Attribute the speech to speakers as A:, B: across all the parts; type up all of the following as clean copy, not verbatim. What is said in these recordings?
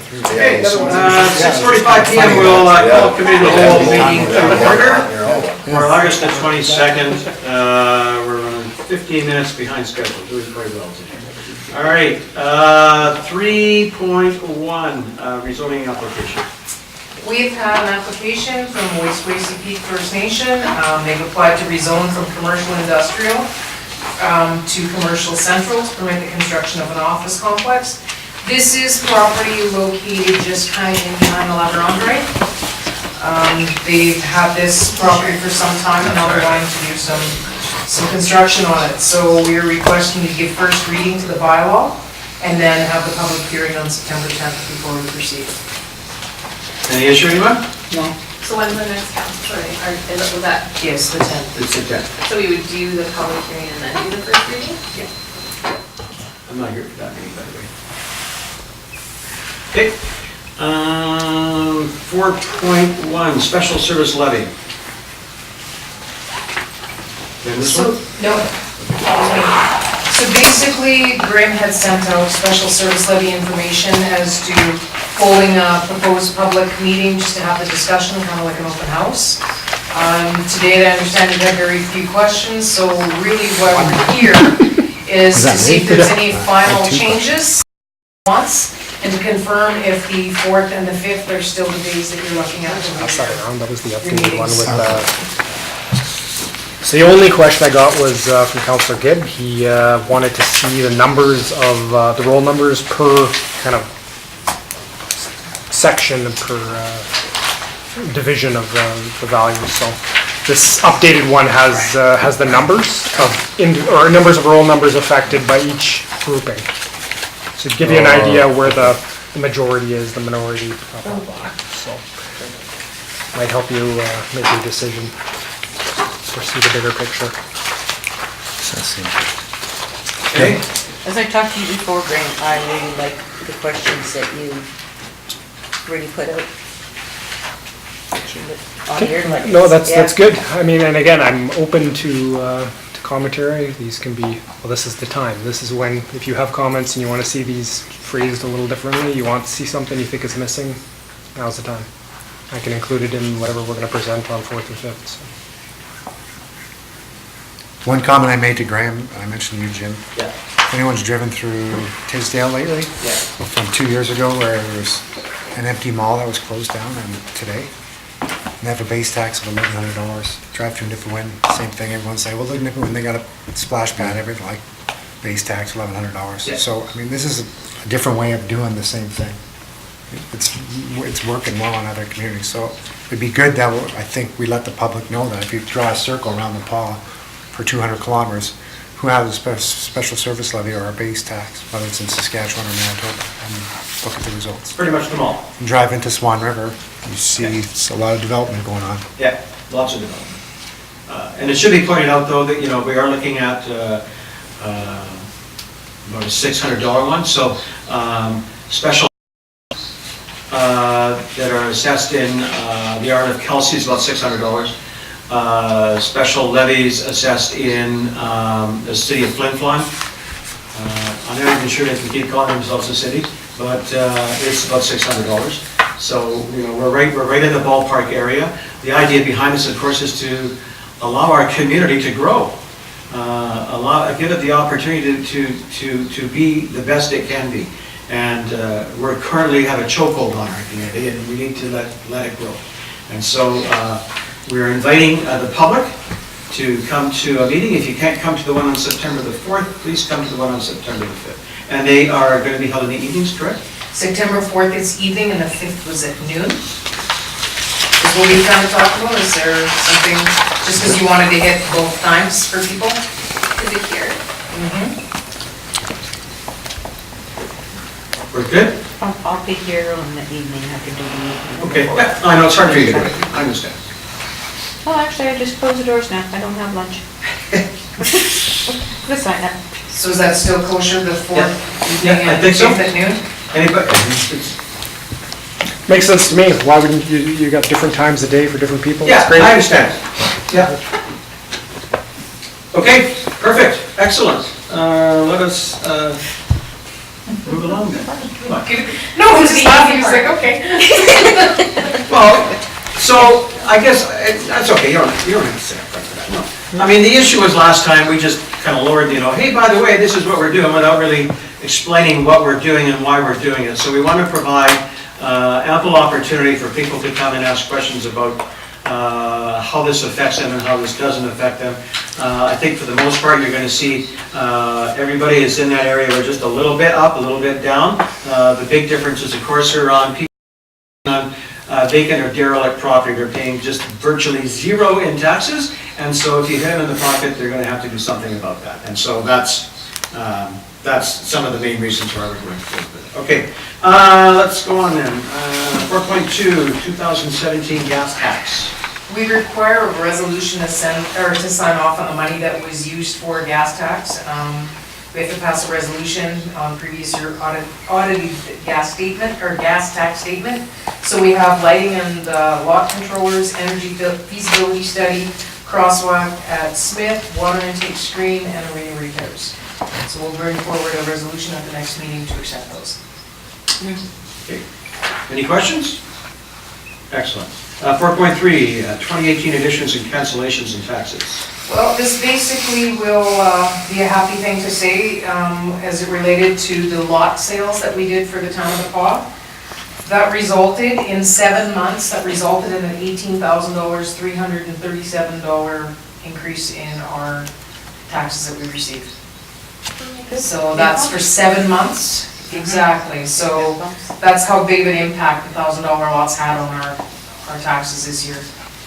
A: Okay, 6:45 PM, we'll call committee to hold meeting to order for August the 22nd. We're running 15 minutes behind schedule, doing very well today. All right, 3.1, rezoning application.
B: We've had an application from Waste Peak First Nation. They've applied to rezone from commercial industrial to commercial central to permit the construction of an office complex. This is property located just kind of in behind the Laveron. They've had this property for some time and now they're wanting to do some construction on it. So we're requesting to give first reading to the bylaw and then have the public hearing on September 10th before we proceed.
A: Any issue, anyone?
B: No.
C: So when's the next council, sorry, was that,
B: Yes, the 10th.
A: It's the 10th.
C: so we would do the public hearing and then do the first reading?
A: I'm not here for that meeting, by the way. Okay. 4.1, special service levy. Then this one?
B: No. So basically, Graham had sent out special service levy information as to holding a proposed public meeting just to have the discussion, kind of like an open house. Today, I understand you've had very few questions, so really what we're here is to see if there's any final changes once, and to confirm if the 4th and the 5th are still the days that you're looking at.
D: That was the updated one with so the only question I got was from Councillor Gibb. He wanted to see the numbers of the roll numbers per kind of section per division of the values. So this updated one has the numbers of numbers of roll numbers affected by each grouping. So to give you an idea where the majority is, the minority, blah, blah, blah. So might help you make your decision or see the bigger picture.
A: Okay.
E: As I talked to you before, Graham, I really like the questions that you really put out. On here, like,
D: No, that's
E: yeah.
D: good. I mean, and again, I'm open to commentary. These can be, well, this is the time. This is when, if you have comments and you want to see these phrased a little differently, you want to see something you think is missing, now's the time. I can include it in whatever we're going to present on 4th or 5th. So.
F: One comment I made to Graham, I mentioned to you, Jim.
A: Yeah.
F: If anyone's driven through Tisdale lately, from 2 years ago where there was an empty mall that was closed down, and today, they have a base tax of $1,100. Drive through Nipawin, same thing. Everyone say, well, look, Nipawin, they got a splash pad, everything like base tax $1,100.
A: Yeah.
F: So, I mean, this is a different way of doing the same thing. It's working well in other communities. So it'd be good that I think we let the public know that if you draw a circle around the paw for 200 kilometers, who has a special service levy or a base tax, whether it's in Saskatchewan or Manitoba, and look at the results.
A: Pretty much them all.
F: You drive into Swan River, you see it's a lot of development going on.
A: Yeah, lots of development. And it should be pointed out, though, that, we are looking at about a $600 one, so special that are assessed in the Art of Kelsey is about $600. Special levies assessed in the city of Flin Flon. I'm not even sure if we keep calling themselves a city, but it's about $600. So we're right in the ballpark area. The idea behind this, of course, is to allow our community to grow, give it the opportunity to be the best it can be. And we currently have a chokehold on our community, and we need to let it grow. And so we're inviting the public to come to a meeting. If you can't come to the one on September the 4th, please come to the one on September the 5th. And they are going to be held in the evenings, correct?
B: September 4th is evening and the 5th was at noon. Is what we kind of talked about? Is there something, just because you wanted to hit both times for people?
C: Is it here?
A: We're good?
E: I'll be here on the evening, I can do the evening.
A: Okay. Yeah, I know it's hard for you to do it. I understand.
E: Well, actually, I just closed the doors now, I don't have lunch. Good sign up.
B: So is that still kosher, the 4th
A: Yeah,
B: evening
A: I
B: and
A: think so.
B: 5th at noon?
A: Anybody?
D: Makes sense to me. Why wouldn't you got different times a day for different people?
A: Yeah,
D: That's great.
A: I understand. Yeah. Okay, perfect, excellent. Let us move along then.
B: No, I'm just laughing, he's like, okay.
A: Well, so I guess, that's okay, you don't have to say it for that, no. I mean, the issue was last time, we just kind of lowered, hey, by the way, this is what we're doing, without really explaining what we're doing and why we're doing it. So we want to provide ample opportunity for people to come and ask questions about how this affects them and how this doesn't affect them. I think for the most part, you're going to see everybody is in that area. We're just a little bit up, a little bit down. The big differences, of course, are on people on vacant or derelict property. They're paying just virtually zero in taxes, and so if you hit them in the pocket, they're going to have to do something about that. And so that's some of the main reasons why we're going forward with it. Okay, let's go on then. 4.2, 2017 gas tax.
B: We require a resolution to sign off on the money that was used for gas tax. We have to pass a resolution on previous year audited gas statement, or gas tax statement. So we have lighting and lot controllers, energy feasibility study, crosswalk at Smith, water intake screen, and arena repairs. So we'll bring forward a resolution at the next meeting to accept those.
A: Okay. Any questions? Excellent. 4.3, 2018 additions and cancellations and taxes.
B: Well, this basically will be a happy thing to say as it related to the lot sales that we did for the town of The Paw. That resulted in 7 months, that resulted in an $18,000, $337 increase in our taxes that we received. So that's for 7 months, exactly. So that's how big of an impact the $1,000 lots had on our taxes this year.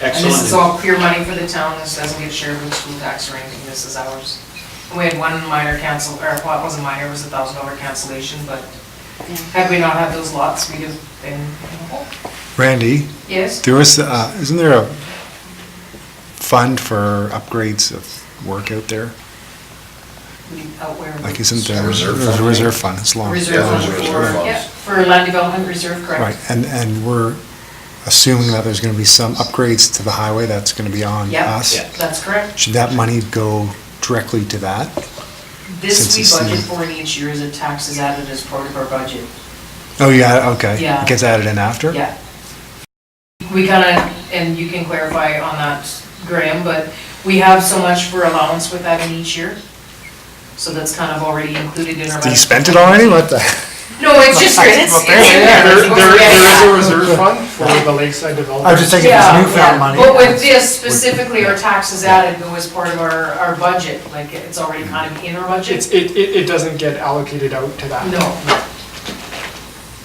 B: And this is
A: Excellent.
B: all clear money for the town, this doesn't get shared with school tax or anything, this is ours. We had one minor cancel, or well, it wasn't minor, it was a $1,000 cancellation, but had we not had those lots, we'd have been in the hole.
F: Randy,
B: Yes?
F: there was, isn't there a fund for upgrades of work out there?
B: Out where?
F: Like, isn't there,
G: Reserve
F: there's a
G: fund.
F: reserve fund, it's long.
B: Reserve
G: Yeah,
B: fund
G: those are
B: for,
G: reserve funds.
B: yeah, for land development reserve, correct.
F: Right, and we're assuming that there's gonna be some upgrades to the highway that's gonna be on
B: Yeah.
F: us?
A: Yeah.
B: That's correct.
F: Should that money go directly to that?
B: This
F: Since
B: we
F: it's
B: budget
F: the-
B: for in each year as a tax is added as part of our budget.
F: Oh, yeah, okay.
B: Yeah.
F: It gets added in after?
B: Yeah. We kind of, and you can clarify on that, Graham, but we have so much for allowance with that in each year. So that's kind of already included in our.
F: You
B: budget.
F: spent it already? What the?
B: No, it's just, it's.
F: Well,
B: it's in
F: there-
B: there.
D: There is a reserve fund for the lakeside development.
F: I was just thinking
B: Yeah,
F: it's newfound
B: yeah.
F: money.
B: But with this specifically, our taxes added go as part of our budget, like it's already kind of in our budget.
D: It doesn't get allocated out to that.
B: No,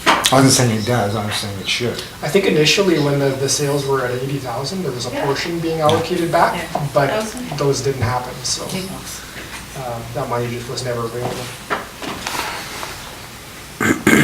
F: I wasn't saying it does, I was saying it should.
D: I think initially when the sales were at 80,000, there was a
B: Yeah.
D: portion being allocated back,
C: Yeah.
D: but
C: That was-
D: those didn't happen, so that money just was never available.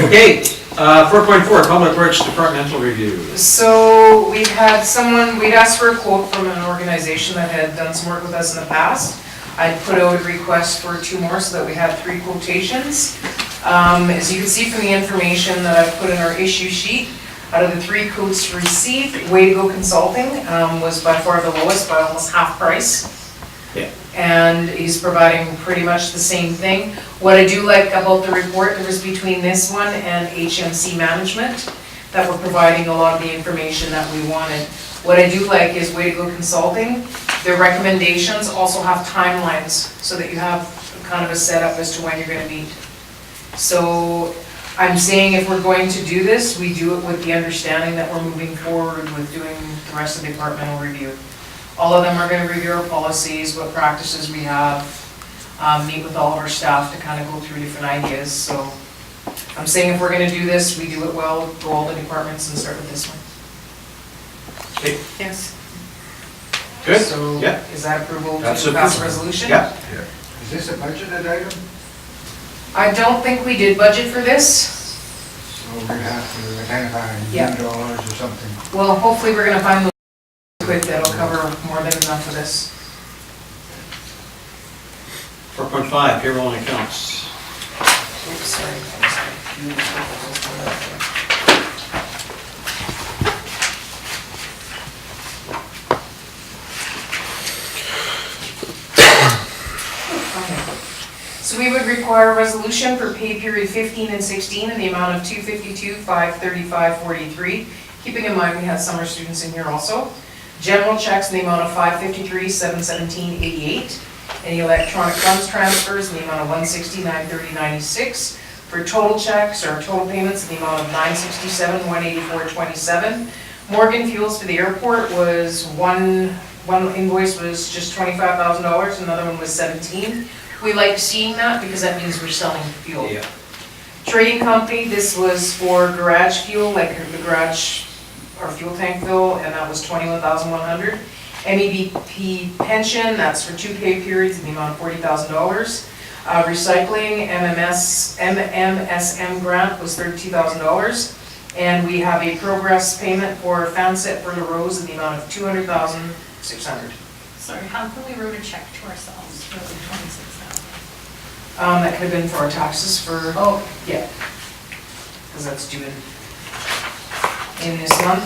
A: Okay, 4.4, Public Works Departmental Review.
B: so we'd asked for a quote from an organization that had done some work with us in the past. I'd put out a request for 2 more so that we had 3 quotations. As you can see from the information that I've put in our issue sheet, out of the 3 quotes received, Way to Go Consulting was by far the lowest by almost half price.
A: Yeah.
B: And he's providing pretty much the same thing. What I do like about the report, there was between this one and HMC Management, that were providing a lot of the information that we wanted. What I do like is Way to Go Consulting, their recommendations also have timelines, so that you have kind of a setup as to when you're gonna meet. So I'm saying if we're going to do this, we do it with the understanding that we're moving forward with doing the rest of the departmental review. All of them are gonna review our policies, what practices we have, meet with all of our staff to kind of go through different ideas. So I'm saying if we're gonna do this, we do it well, go all the departments and start with this one.
A: Okay,
C: Yes.
A: good?
B: So
A: Yeah.
B: is that approval
A: That's
B: to pass a
A: approval.
B: resolution?
A: Yeah.
G: Is this a budgeted item?
B: I don't think we did budget for this.
G: So we're gonna have to identify
B: Yeah.
G: $9 or something.
B: Well, hopefully we're gonna find those quick that'll cover more than enough of this.
A: 4.5, payroll and accounts.
B: Oops, sorry. So we would require a resolution for pay period 15 and 16 in the amount of $252,535.43. Keeping in mind we have summer students in here also. General checks in the amount of $553,717.88. Any electronic funds transfers in the amount of $169,3096. For total checks or total payments in the amount of $967,184.27. Morgan Fuels for the airport was one invoice was just $25,000, another one was 17. We like seeing that because that means we're selling fuel.
A: Yeah.
B: Trading company, this was for garage fuel, like the garage or fuel tank fill, and that was $21,100. MEBP pension, that's for 2 pay periods in the amount of $40,000. Recycling, MMSM grant was $32,000. And we have a progress payment for FANSET for the Rose in the amount of $200,600.
H: Sorry, how can we wrote a check to ourselves for the 26,000?
B: That could have been for our taxes for,
H: Oh,
B: yeah. Because that's due in this month.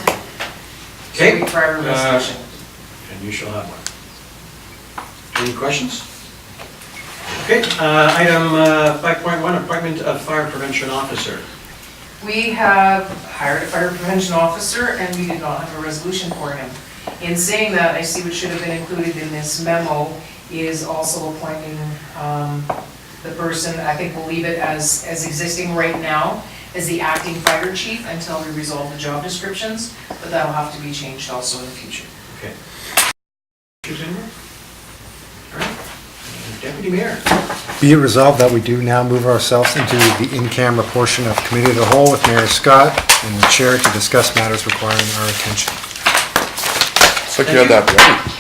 A: Okay.
B: So we require a resolution.
A: And you shall have one. Any questions? Okay, item 5.1, appointment of fire prevention officer.
B: We have hired a fire prevention officer and we did not have a resolution for him. In saying that, I see what should have been included in this memo is also appointing the person, I think we'll leave it as existing right now, as the acting fire chief until we resolve the job descriptions, but that'll have to be changed also in the future.
A: Okay. Issues anywhere? All right. Deputy Mayor.
F: Be it resolved that we do now move ourselves into the in-camera portion of Committee of the Whole with Mayor Scott and the Chair to discuss matters requiring our attention.
I: It's like you had that ready.